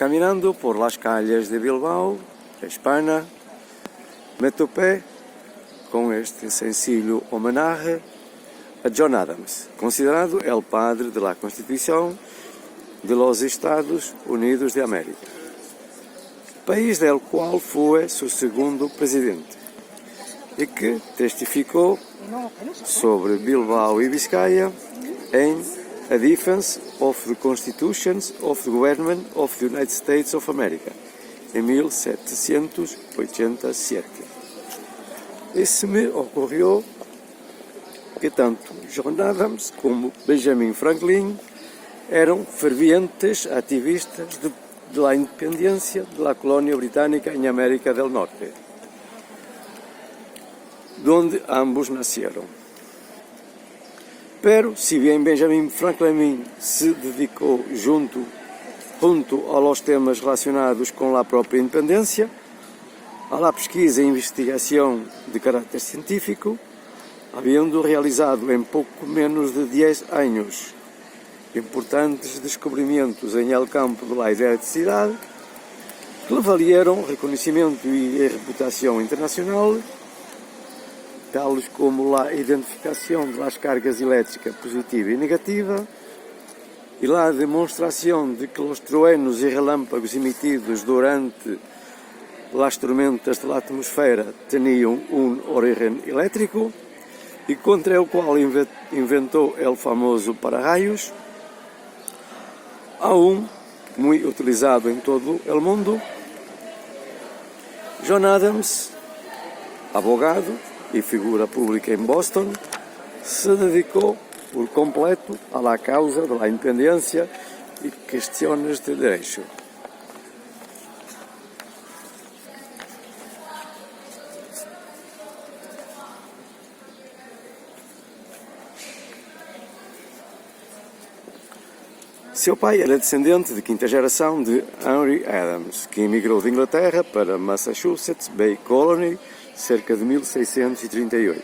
Caminando por las calles de Bilbao, España, me topé com este sencillo homenaje a John Adams, considerado el padre de la Constitución de los Estados Unidos de América, país del cual fue su segundo presidente, y que testificó sobre Bilbao y Vizcaya en A Defense of the Constitutions of the Government of the United States of America, em 1787. E se me ocorreu que tanto John Adams como Benjamin Franklin eram fervientes ativistas de la independencia de la colonia británica en América del Norte, donde ambos nacieron. Pero, si bien Benjamin Franklin se dedicó junto a los temas relacionados con la propia independencia, a la pesquisa e investigação de caráter científico, havendo realizado em pouco menos de 10 anos importantes descobrimentos em el campo de la eletricidade, que lhe valieron reconhecimento e reputação internacional, tales como a identificação das cargas elétricas positiva e negativa e a demonstração de que os truenos e relâmpagos emitidos durante as tormentas da atmosfera tinham origen elétrico e contra o qual inventou o famoso para-raios, aún muito utilizado em todo o mundo. John Adams, abogado e figura pública em Boston, se dedicou por completo a la causa de la independencia e questões de direito. Seu pai era descendente de quinta geração de Henry Adams, que emigrou de Inglaterra para Massachusetts Bay Colony cerca de 1638,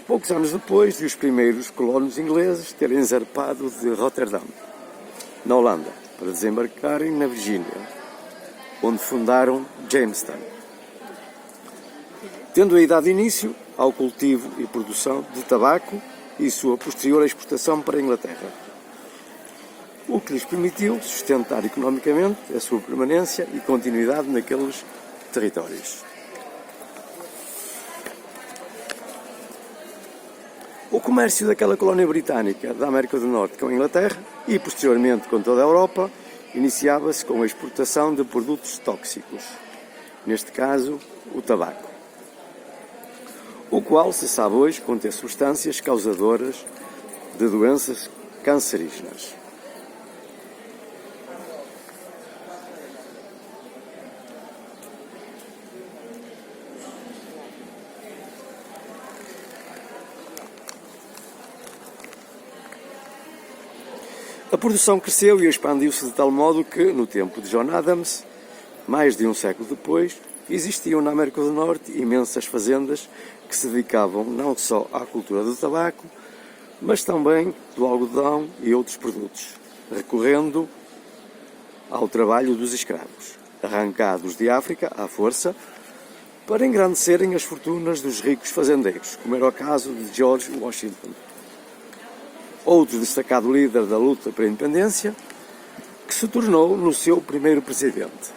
poucos anos depois de os primeiros colonos ingleses terem zarpado de Rotterdam, na Holanda, para desembarcarem na Virgínia, onde fundaram Jamestown, tendo a idade de início ao cultivo e produção de tabaco e sua posterior exportação para a Inglaterra, o que lhes permitiu sustentar economicamente a sua permanência e continuidade naqueles territórios. O comércio daquela colónia britânica da América do Norte com a Inglaterra e posteriormente com toda a Europa iniciava-se com a exportação de produtos tóxicos, neste caso o tabaco, o qual se sabe hoje conter substâncias causadoras de doenças cancerígenas. A produção cresceu e expandiu-se de tal modo que, no tempo de John Adams, mais de um século depois, existiam na América do Norte imensas fazendas que se dedicavam não só à cultura do tabaco, mas também do algodão e outros produtos, recorrendo ao trabalho dos escravos, arrancados de África à força, para engrandecerem as fortunas dos ricos fazendeiros, como era o caso de George Washington, outro destacado líder da luta pela independência, que se tornou no seu primeiro presidente.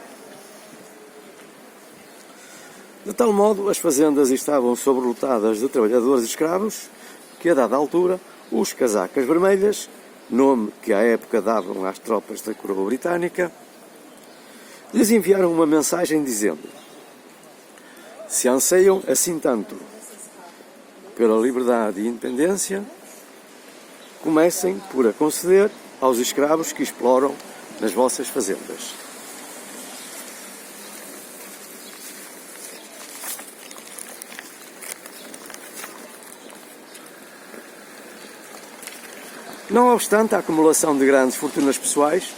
De tal modo, as fazendas estavam sobrelotadas de trabalhadores escravos que, a dada altura, os casacas vermelhas, nome que à época davam às tropas da coroa britânica, lhes enviaram uma mensagem dizendo: se anseiam assim tanto pela liberdade e independência, comecem por a conceder aos escravos que exploram nas vossas fazendas. Não obstante a acumulação de grandes fortunas pessoais,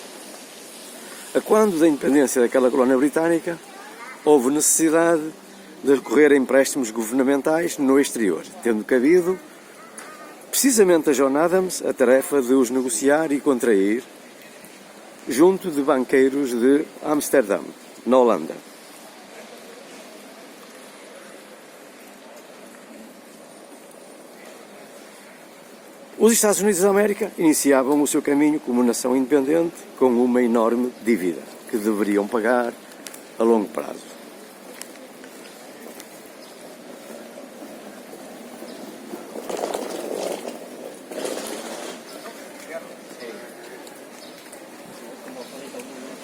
a quando da independência daquela colónia britânica, houve necessidade de recorrer a empréstimos governamentais no exterior, tendo cabido precisamente a John Adams a tarefa de os negociar e contrair, junto de banqueiros de Amsterdão, na Holanda. Os Estados Unidos da América iniciavam o seu caminho como nação independente com uma enorme dívida que deveriam pagar a longo prazo.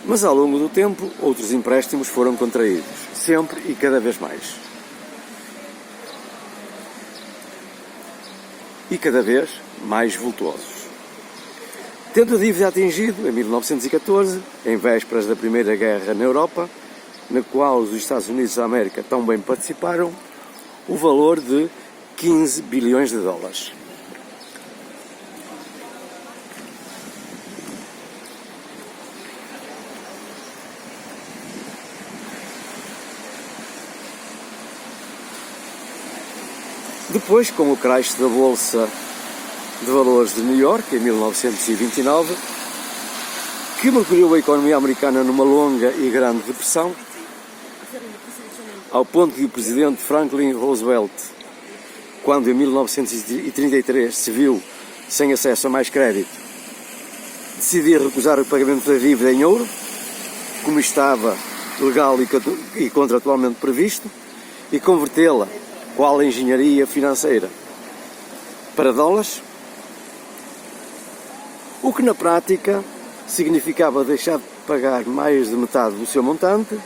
Mas ao longo do tempo, outros empréstimos foram contraídos, sempre e cada vez mais. E cada vez mais vultuosos. Tendo a dívida atingido, em 1914, em vésperas da Primeira Guerra na Europa, na qual os Estados Unidos da América tão bem participaram, o valor de 15 bilhões de dólares. Depois, com o crash da Bolsa de Valores de New York, em 1929, que mergulhou a economia americana numa longa e grande depressão, ao ponto de o presidente Franklin Roosevelt, quando em 1933 se viu sem acesso a mais crédito, decidir recusar o pagamento da dívida em ouro, como estava legal e contratualmente previsto, e convertê-la, qual a engenharia financeira, para dólares, o que na prática significava deixar de pagar mais de metade do seu montante,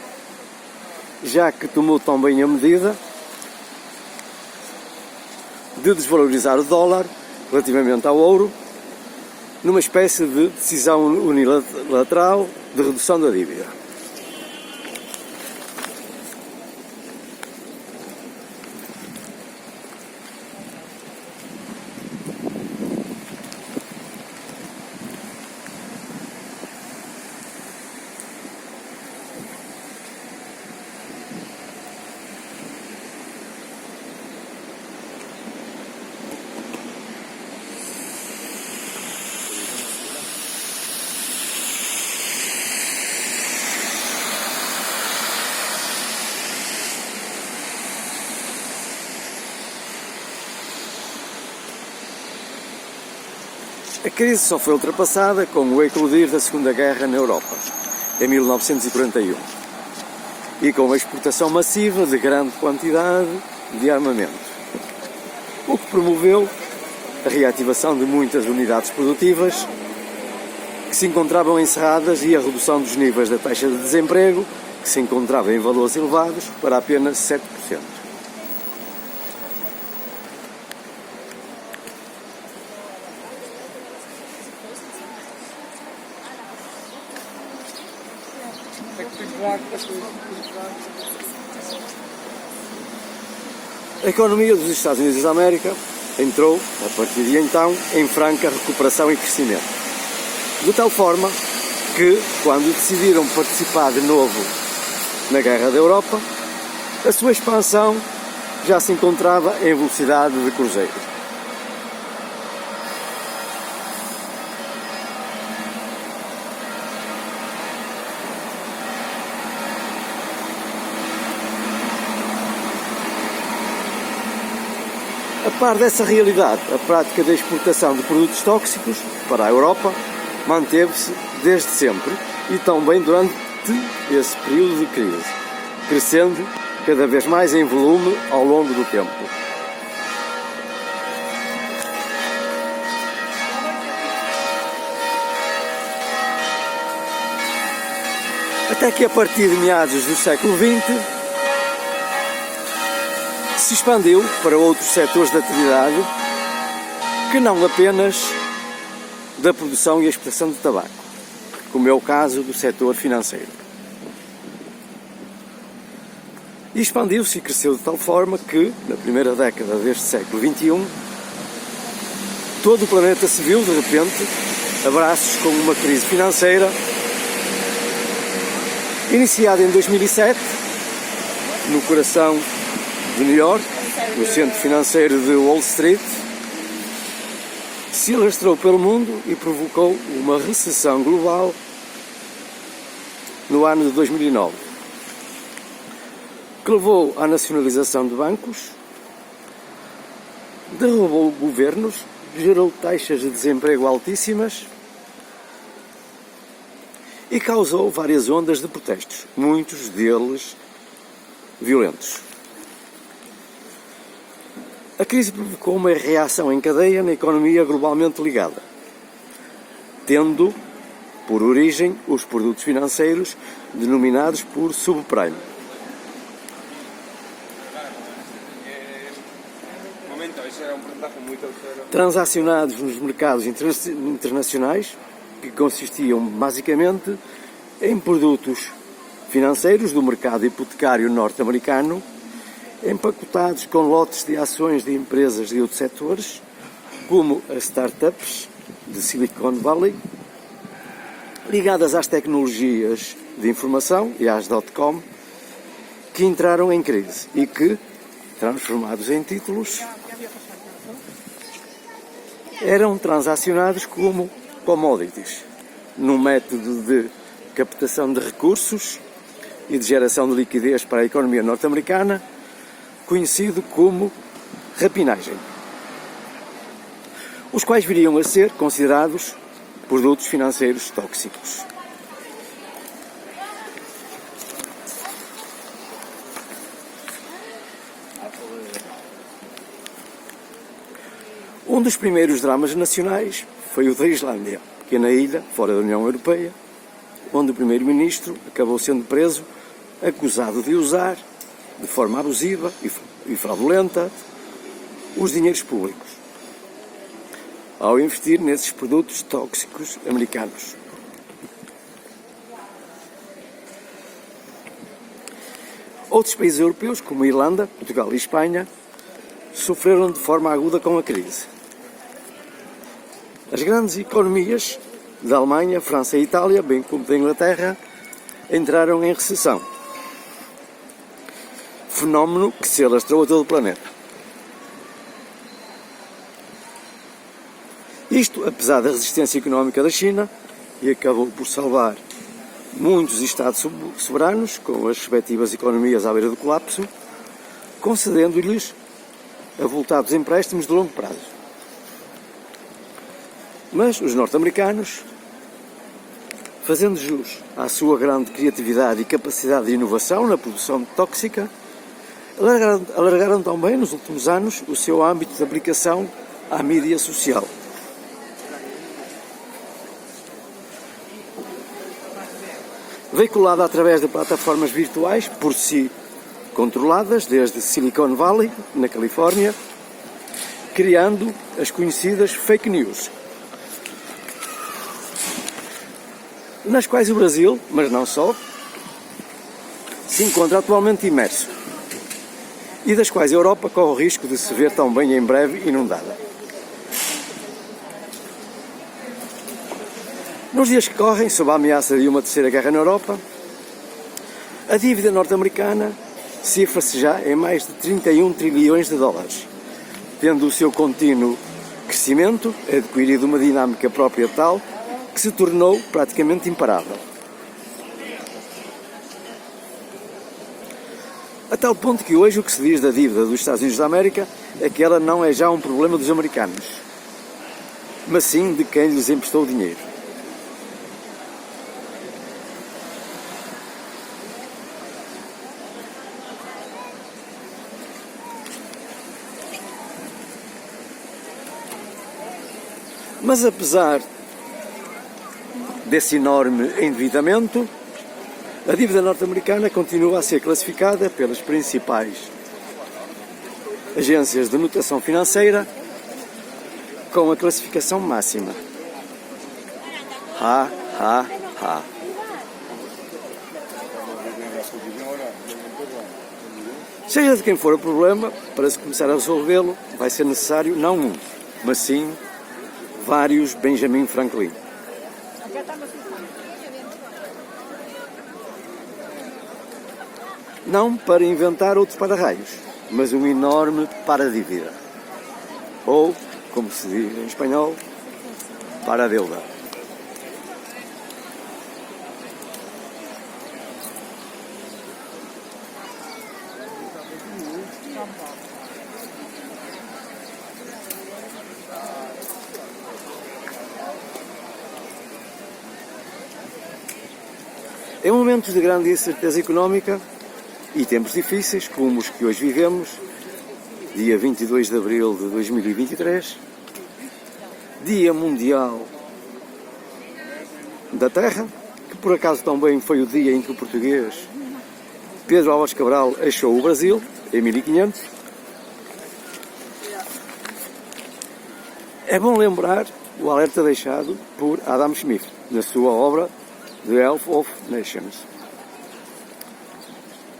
já que tomou tão bem a medida de desvalorizar o dólar relativamente ao ouro, numa espécie de decisão unilateral de redução da dívida. A crise só foi ultrapassada com o eclodir da Segunda Guerra na Europa, em 1941, e com a exportação massiva de grande quantidade de armamento, o que promoveu a reativação de muitas unidades produtivas que se encontravam encerradas e a redução dos níveis da taxa de desemprego, que se encontrava em valores elevados, para apenas 7%. A economia dos Estados Unidos da América entrou, a partir de então, em franca recuperação e crescimento. De tal forma que, quando decidiram participar de novo na Guerra da Europa, a sua expansão já se encontrava em velocidade de cruzeiro. A par dessa realidade, a prática da exportação de produtos tóxicos para a Europa manteve-se desde sempre e também durante esse período de crise, crescendo cada vez mais em volume ao longo do tempo. Até que a partir de meados do século XX, se expandiu para outros setores de atividade que não apenas da produção e exportação de tabaco, como é o caso do setor financeiro. E expandiu-se e cresceu de tal forma que, na primeira década deste século XXI, todo o planeta se viu, de repente, a braços com uma crise financeira, iniciada em 2007, no coração de New York, no centro financeiro de Wall Street, se alastrou pelo mundo e provocou uma recessão global no ano de 2009, que levou à nacionalização de bancos, derrubou governos, gerou taxas de desemprego altíssimas e causou várias ondas de protestos, muitos deles violentos. A crise provocou uma reação em cadeia na economia globalmente ligada, tendo por origem os produtos financeiros denominados por subprime. Transacionados nos mercados internacionais, que consistiam basicamente em produtos financeiros do mercado hipotecário norte-americano, empacotados com lotes de ações de empresas de outros setores, como as startups de Silicon Valley, ligadas às tecnologias de informação e às .com, que entraram em crise e que, transformados em títulos, eram transacionados como commodities, num método de captação de recursos e de geração de liquidez para a economia norte-americana, conhecido como rapinagem, os quais viriam a ser considerados produtos financeiros tóxicos. Um dos primeiros dramas nacionais foi o da Islândia, pequena ilha fora da União Europeia, onde o primeiro-ministro acabou sendo preso, acusado de usar, de forma abusiva e fraudulenta, os dinheiros públicos, ao investir nesses produtos tóxicos americanos. Outros países europeus, como a Irlanda, Portugal e Espanha, sofreram de forma aguda com a crise. As grandes economias da Alemanha, França e Itália, bem como da Inglaterra, entraram em recessão, fenómeno que se alastrou a todo o planeta. Isto apesar da resistência económica da China, e acabou por salvar muitos Estados soberanos, com as respectivas economias à beira do colapso, concedendo-lhes avultados empréstimos de longo prazo. Mas os norte-americanos, fazendo jus à sua grande criatividade e capacidade de inovação na produção tóxica, alargaram também nos últimos anos o seu âmbito de aplicação à mídia social. Veiculada através de plataformas virtuais, por si controladas, desde Silicon Valley, na Califórnia, criando as conhecidas fake news, nas quais o Brasil, mas não só, se encontra atualmente imerso, e das quais a Europa corre o risco de se ver também em breve inundada. Nos dias que correm, sob a ameaça de uma terceira guerra na Europa, a dívida norte-americana cifra-se já em mais de 31 trilhões de dólares, tendo o seu contínuo crescimento adquirido uma dinâmica própria tal que se tornou praticamente imparável. A tal ponto que hoje o que se diz da dívida dos Estados Unidos da América é que ela não é já um problema dos americanos, mas sim de quem lhes emprestou o dinheiro. Mas apesar desse enorme endividamento, a dívida norte-americana continua a ser classificada pelas principais agências de notação financeira com a classificação máxima. Ha. Seja de quem for o problema, para se começar a resolvê-lo, vai ser necessário não um, mas sim vários Benjamin Franklin. Não para inventar outros para-raios, mas um enorme para-dívida. Ou, como se diz em espanhol, para-deuda. Em momentos de grande incerteza económica e tempos difíceis, como os que hoje vivemos, dia 22 de abril de 2023, Dia Mundial da Terra, que por acaso também foi o dia em que o português Pedro Álvares Cabral achou o Brasil, em 1500, é bom lembrar o alerta deixado por Adam Smith na sua obra The Health of Nations.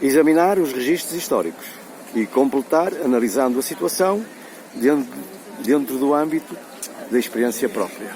Examinar os registros históricos e completar analisando a situação dentro do âmbito da experiência própria.